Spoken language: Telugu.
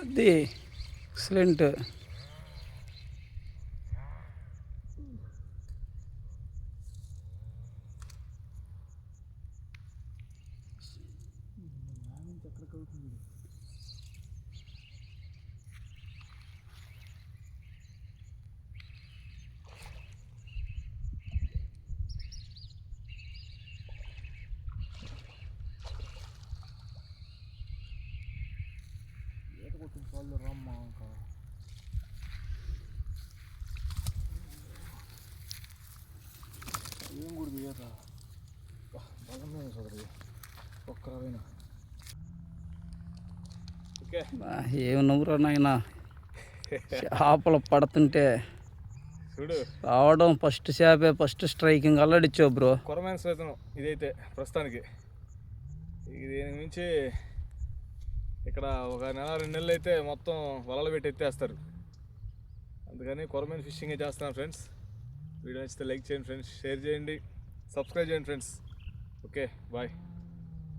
అది ఎక్సలెంట్. ఏం కూడా ఈత బలమైన సోదరు ఒక్కరైనా. ఓకే, ఏం నవ్వురా నాయనా, చేపలు పడుతుంటే చూడు రావడం ఫస్ట్ చేపే, ఫస్ట్ స్ట్రైకింగ్ అల్లడిచ్చావు బ్రో. కొరమైన శ్వేతనం ఇదైతే ప్రస్తుతానికి. దీనికి మించి ఇక్కడ ఒక నెల 2 నెలలు అయితే మొత్తం వలలు పెట్టి ఎత్తేస్తారు. అందుకని కొరమైన ఫిషింగే చేస్తున్నాను ఫ్రెండ్స్. వీడియో నచ్చితే లైక్ చేయండి ఫ్రెండ్స్, షేర్ చేయండి, సబ్స్క్రైబ్ చేయండి ఫ్రెండ్స్. Okay, bye.